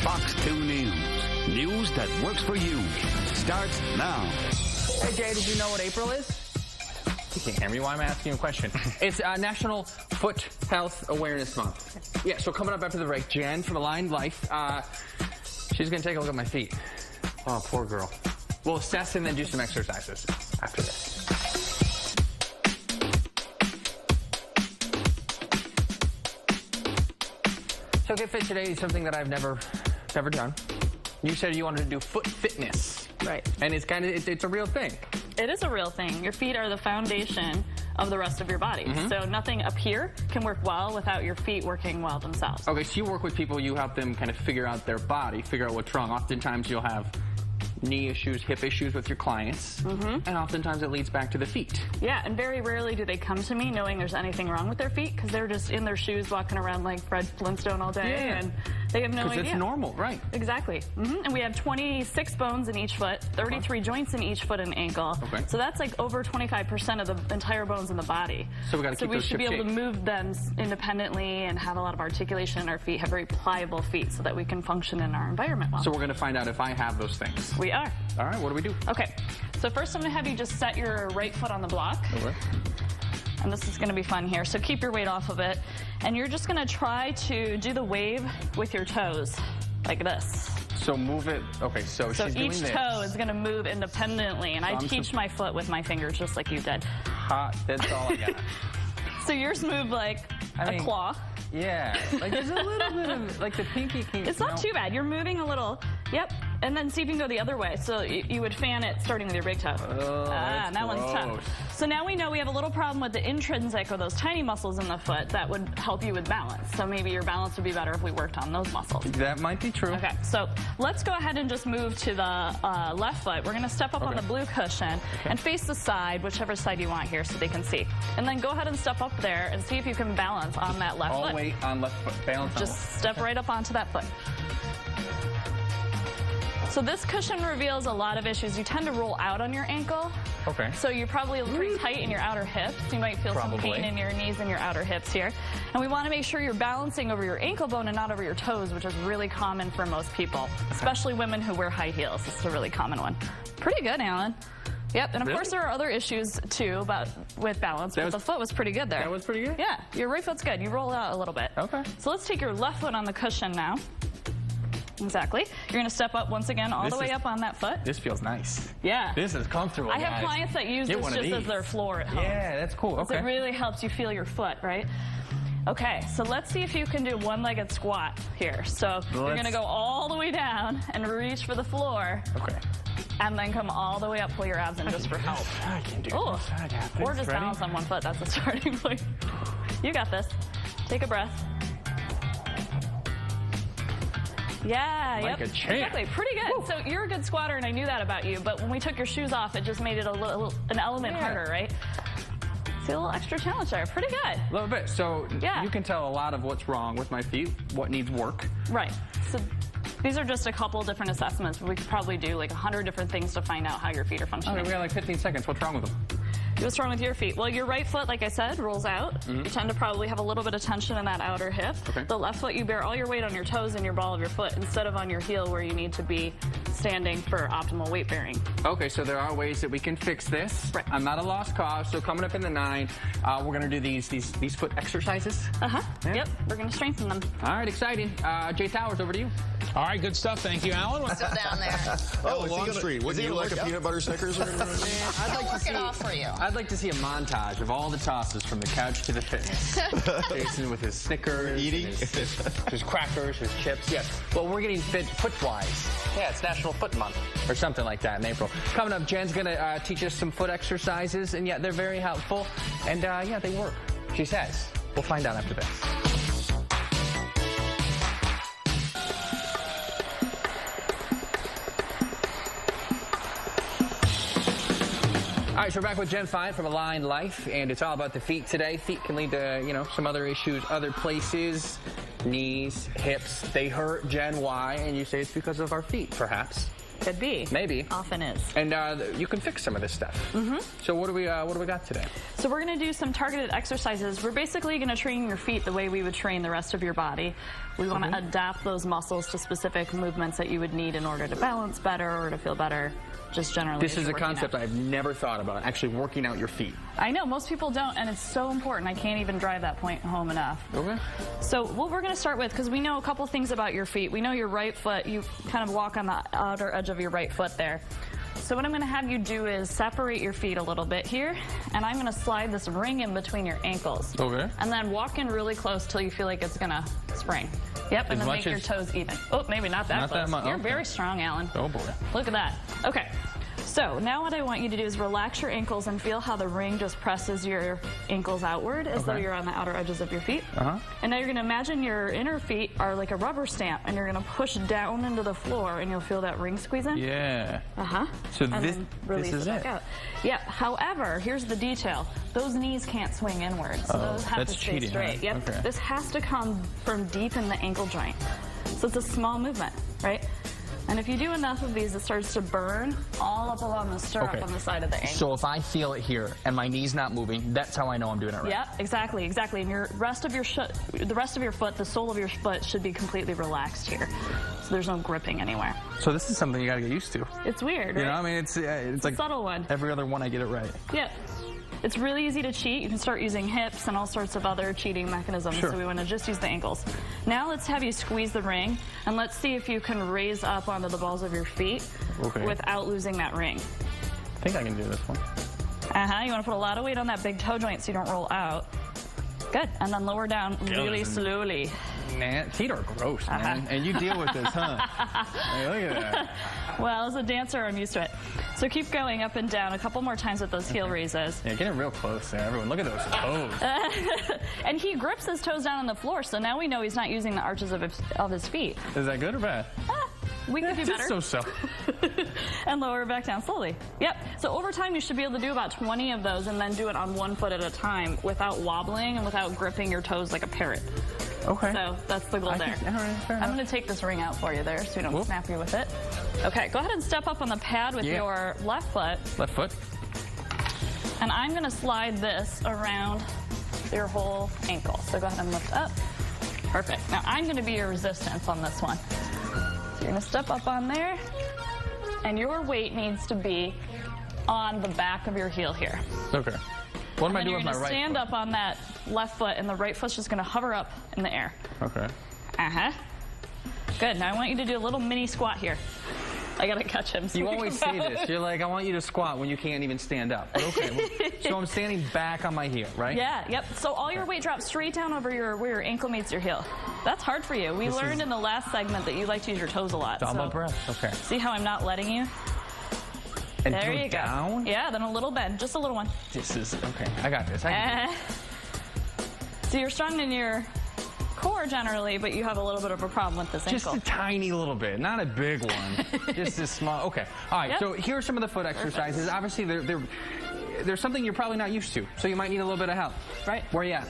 Fox 2 News. News that works for you. Starts now. Hey, Jay, did you know what April is? You can't hear me. Why am I asking you a question? It's National Foot Health Awareness Month. Yeah, so coming up after the break, Jen from Aligned Life, she's going to take a look at my feet. Oh, poor girl. We'll assess and then do some exercises after this. So Get Fit today is something that I've never done. You said you wanted to do foot fitness. Right. And it's it's a real thing. It is a real thing. Your feet are the foundation of the rest of your body. So nothing up here can work well without your feet working well themselves. Okay, so you work with people, you help them kind of figure out their body, figure out what's wrong. Oftentimes you'll have knee issues, hip issues with your clients, and oftentimes it leads back to the feet. Yeah, and very rarely do they come to me knowing there's anything wrong with their feet because they're just in their shoes walking around like Fred Flintstone all day, and they have no idea. Because it's normal, right? Exactly. And we have 26 bones in each foot, 33 joints in each foot and ankle. Okay. So that's like over 25% of the entire bones in the body. So we got to keep we those should be able to ship-shape. move them independently and have a lot of articulation in our feet, have very pliable feet so that we can function in our environment well. So we're going to find out if I have those things. We are. All right, what do we do? Okay, so first I'm going to have you just set your right foot on the block. Okay. And this is going to be fun here. So keep your weight off of it. And you're just going to try to do the wave with your toes, like this. So move it. Okay, so she's doing each this. toe is going to move independently. And I teach my foot with my fingers just like you did. Hot, that's all I got. So yours move like a claw. Yeah, like there's a little bit of, like the pinky can't. It's not too bad. You're moving a little. Yep. And then see if you can go the other way. So you would fan it starting with your big toe. Oh, and that one's tough. So now we know we have a little problem with the intrinsic or those tiny muscles in the foot that would help you with balance. So maybe your balance would be better if we worked on those muscles. That might be true. Okay, so let's go ahead and just move to the left foot. We're going to step up on the blue cushion and face the side, whichever side you want here so they can see. And then go ahead and step up there and see if you can balance on that left foot. All weight on left foot. Balance on Just step right up onto that foot. So this cushion reveals a lot of issues. You tend to roll out on your ankle. Okay. So you're probably pretty tight in your outer hips. You might feel some pain in your knees and your outer hips here. And we want to make sure you're balancing over your ankle bone and not over your toes, which is really common for most people, especially women who wear high heels. This is a really common one. Pretty good, Alan. Yep, and of course there are other issues too with balance, but the foot was pretty good there. That was pretty good? Yeah, your right foot's good. You roll it out a little bit. Okay. So let's take your left foot on the cushion now. Exactly. You're going to step up once again all the way up on that foot. This feels nice. Yeah. This is comfortable, I have clients that use this just as their floor at home. Yeah, that's cool. Okay. So it really helps you feel your foot, right? Okay, so let's see if you can do one-legged squat here. So you're going to go all the way down and reach for the floor. Okay. And then come all the way up, pull your abs in just for help. I can do this. I got this. Or just Ready? balance on one foot. That's the starting point. You got this. Take a breath. Yeah, Like a champ. Exactly. Pretty good. Woo. So you're a good squatter, and I knew that about you. But when we took your shoes off, it just made it an element harder, right? See a little extra challenge there. Pretty good. A little bit. So you can tell a lot of what's wrong with my feet, what needs work. Right. So these are just a couple different assessments. We could probably do like 100 different things to find out how your feet are functioning. Okay, we got like 15 seconds. What's wrong with them? What's wrong with your feet? Well, your right foot, like I said, rolls out. You tend to probably have a little bit of tension in that outer hip. Okay. The left foot, you bear all your weight on your toes and your ball of your foot instead of on your heel where you need to be standing for optimal weight bearing. Okay, so there are ways that we can fix this. Right. I'm not a lost cause, so coming up in the 9, we're going to do these foot exercises. Uh-huh. Yeah. Yep, we're going to strengthen them. All right, exciting. Jay Towers, over to you. All right, good stuff. Thank you, Alan. Still down there. Oh, Long Street. Wouldn't you like a peanut butter Snickers? Or I'll work it off for you. I'd like to see a montage of all the tosses from the couch to the fitness. Jason with his Snickers, eating his crackers, his chips. Yes. Well, we're getting fit foot-wise. Yeah, it's National Foot Month or something like that in April. Coming up, Jen's going to teach us some foot exercises, and yeah, they're very helpful. And yeah, they work. She says. We'll find out after this. All right, so we're back with Jen Fine from Aligned Life, and it's all about the feet today. Feet can lead to, you know, some other issues, other places, knees, hips. They hurt. Jen, why? And you say it's because of our feet, perhaps. Could be. Maybe. Often is. And you can fix some of this stuff. So what do we got today? So So we're going to do some targeted exercises. We're basically going to train your feet the way we would train the rest of your body. We want to adapt those muscles to specific movements that you would need in order to balance better or to feel better, just generally. This is a concept I've never thought about, actually working out your feet. I know, most people don't, and it's so important. I can't even drive that point home enough. Okay. So what we're going to start with, because we know a couple things about your feet. We know your right foot, you kind of walk on the outer edge of your right foot there. So what I'm going to have you do is separate your feet a little bit here, and I'm going to slide this ring in between your ankles. Okay. And then walk in really close till you feel like it's going to spring. Yep, and then make your toes even. Oh, maybe not that close. You're very strong, Alan. Oh, boy. Look at that. Okay. So now what I want you to do is relax your ankles and feel how the ring just presses your ankles outward as though you're on the outer edges of your feet. And now you're going to imagine your inner feet are like a rubber stamp, and you're going to push down into the floor, and you'll feel that ring squeeze in. Yeah. So and this is it. Out. Yeah. However, here's the detail. Those knees can't swing inward, so those have to stay straight. Huh? Yep. This has to come from deep in the ankle joint. So it's a small movement, right? And if you do enough of these, it starts to burn all up along the stirrup on the side of the ankle. So if I feel it here and my knee's not moving, that's how I know I'm doing it right. Yep, exactly. And the rest of your foot, the sole of your foot, should be completely relaxed here. So there's no gripping anywhere. So this is something you got to get used to. It's weird, right? You know, I mean, it's like a subtle one. Every other one I get it right. Yep. It's really easy to cheat. You can start using hips and all sorts of other cheating mechanisms. So we want to just use the ankles. Now let's have you squeeze the ring, and let's see if you can raise up onto the balls of your feet without losing that ring. I think I can do this one. You want to put a lot of weight on that big toe joint so you don't roll out. Good. And then lower down really slowly. Man, feet are gross, man. And you deal with this, huh? Hey, look at that. Well, as a dancer, I'm used to it. So keep going up and down a couple more times with those heel raises. Yeah, getting real close there. Everyone, look at those toes. And he grips his toes down on the floor, so now we know he's not using the arches of his feet. Is that good or bad? We could do better. So. And lower back down slowly. Yep. So over time, you should be able to do about 20 of those and then do it on one foot at a time without wobbling and without gripping your toes like a parrot. Okay. So that's the goal there. I'm going to take this ring out for you there so you don't snap you with it. Okay, go ahead and step up on the pad with your left foot. Left foot. And I'm going to slide this around your whole ankle. So go ahead and lift up. Perfect. Now I'm going to be your resistance on this one. So you're going to step up on there, and your weight needs to be on the back of your heel here. Okay. What am I doing with my right foot? You're going to stand up on that left foot, and the right foot's just going to hover up in the air. Okay. Good. Now I want you to do a little mini squat here. I got to catch him. You always say this. You're like, I want you to squat when you can't even stand up. But okay. So I'm standing back on my heel, right? Yeah, yep. So all your weight drops straight down over where your ankle meets your heel. That's hard for you. We learned in the last segment that you like to use your toes a lot. It's all about breath. Okay. See how I'm not letting you? And there you down? go. Yeah, then a little bend. Just a little one. This is, okay. I got this. So you're strong in your core generally, but you have a little bit of a problem with this ankle. Just a tiny little bit, not a big one. Just a small. Okay. All right. So here are some of the foot exercises. Obviously, there's something you're probably not used to, so you might need a little bit of help. Right. Where are you at?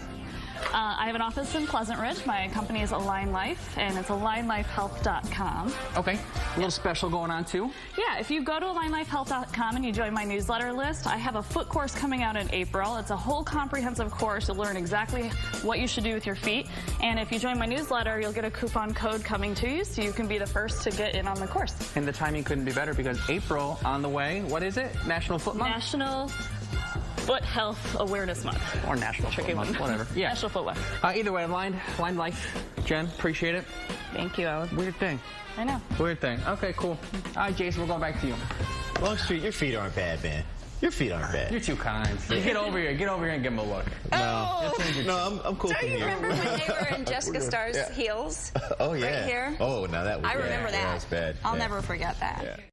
I have an office in Pleasant Ridge. My company is Align Life, and it's alignlifehealth.com. Okay. A little special going on, too? Yeah, if you go to alignlifehealth.com and you join my newsletter list, I have a foot course coming out in April. It's a whole comprehensive course to learn exactly what you should do with your feet. And if you join my newsletter, you'll get a coupon code coming to you, so you can be the first to get in on the course. And the timing couldn't be better because April on the way. What is it? National Foot Month? National Foot Health Awareness Month. Or National Foot Month, whatever. Yeah. National Foot Month. Either way, Aligned Life. Jen, appreciate it. Thank you, Alan. Weird thing. I know. Weird thing. Okay, cool. All right, Jason, we're going back to you. Longstreet, your feet aren't bad, man. Your feet aren't bad. You're too kind. Get over here. Get over here and give him a look. No, I'm cool. Do you remember when they were in Jessica Starr's heels? Oh, yeah. Right here? Oh, now that was bad. I remember that. That was bad. I'll never forget that. Yeah.